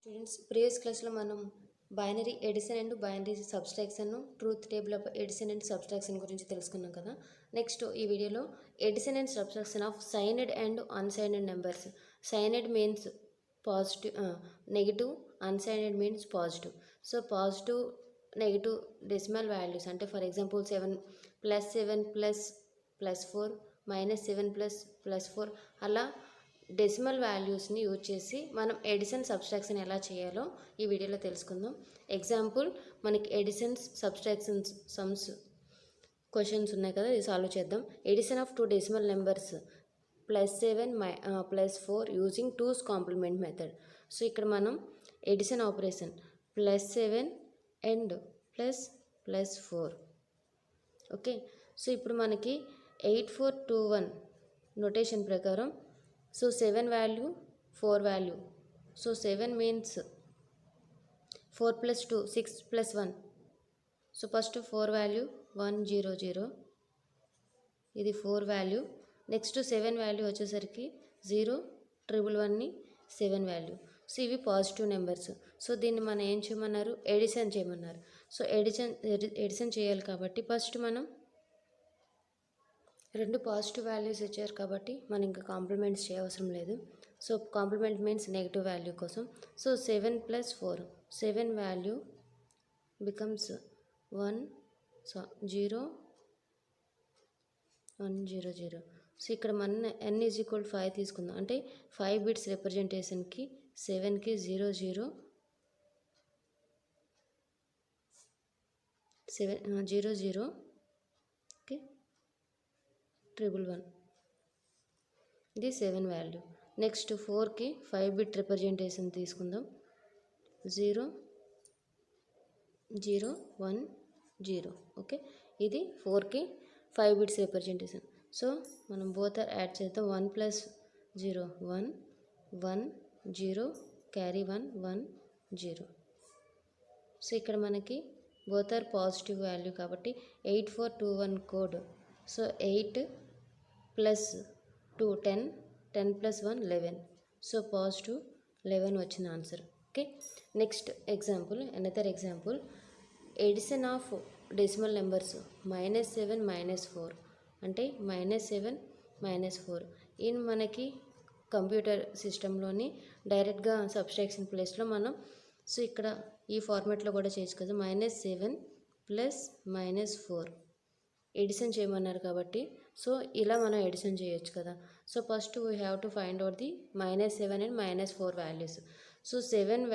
Students previous క్లాస్లో మనం binary addition and binary subtraction, truth table of addition and subtraction గురించి తెలుసుకున్నాం కదా. నెక్స్ట్ ఈ వీడియోలో addition and subtraction of signed and unsigned numbers. Signed means positive, negative, unsigned means positive. So positive negative decimal values అంటే for example 7 + 7 + 4 -7 + 4 అలా decimal వాల్యూస్ని use చేసి మనం ఎడిషన్ సబ్స్ట్రాక్షన్ ఎలా చేయాలో ఈ వీడియోలో తెలుసుకుందాం. ఎగ్జాంపుల్ మనకి ఎడిషన్స్ సబ్స్ట్రాక్షన్స్ సమ్స్ క్వశ్చన్స్ ఉన్నాయి కదా, ఇది సాల్వ్ చేద్దాం. Addition of 2 decimal numbers +7 + 4 using 2's complement method. So ఇక్కడ మనం addition operation +7 and +4. Okay, so ఇప్పుడు మనకి 8421 నొటేషన్ ప్రకారం so 7 value 4 value. So 7 means 4 + 2 6 + 1. So first 4 value 1 0 0, ఇది 4 వాల్యూ. నెక్స్ట్ 7 వాల్యూ వచ్చేసరికి 0 1 1 7 వాల్యూ. సో ఇవి పాజిటివ్ నెంబర్స్. సో దీన్ని మనం ఏం చేయమన్నారు, ఎడిషన్ చేయమన్నారు. సో ఎడిషన్ చేయాలి కాబట్టి ఫస్ట్ మనం 2 పాజిటివ్ వాల్యూస్ ఇచ్చారు కాబట్టి మనం ఇంకా కాంప్లిమెంట్స్ చేయవసరం లేదు. So complement means negative value కోసం. So 7 + 4, 7 value becomes 1 0 1 0 0. సో ఇక్కడ మన n = 5 తీసుకుందాం. అంటే 5 బిట్స్ రిప్రజెంటేషన్కి 7కి 0 0 7 0 0 ఓకే 1 1 ఇది 7 వాల్యూ. నెక్స్ట్ 4కి 5 బిట్ రిప్రజెంటేషన్ తీసుకుందాం. 0 0 1 0. ఓకే, ఇది 4కి 5 బిట్స్ రిప్రజెంటేషన్. సో మనం బోత్ ఆర్ యాడ్ చేద్దాం. 1 + 0 1 1 0 క్యారీ 1 1 0. సో ఇక్కడ మనకి బోత్ ఆర్ పాజిటివ్ వాల్యూ కాబట్టి 8421 కోడ్. సో 8 + 2 10, 10 + 1 11. సో పాజిటివ్ 11 వచ్చిన answer. Okay, next example, another example addition of decimal numbers -7 -4 అంటే -7 -4. ఇన్ మనకి కంప్యూటర్ సిస్టంలోని డైరెక్ట్గా సబ్స్ట్రాక్షన్ ప్లేస్లో మనం సో ఇక్కడ ఈ ఫార్మాట్లో కూడా చేయొచ్చు కదా. -7 + -4 ఎడిషన్ చేయమన్నారు కాబట్టి సో ఇలా మనం ఎడిషన్ చేయొచ్చు కదా. So first we have to find out the -7 and -4 values. So 7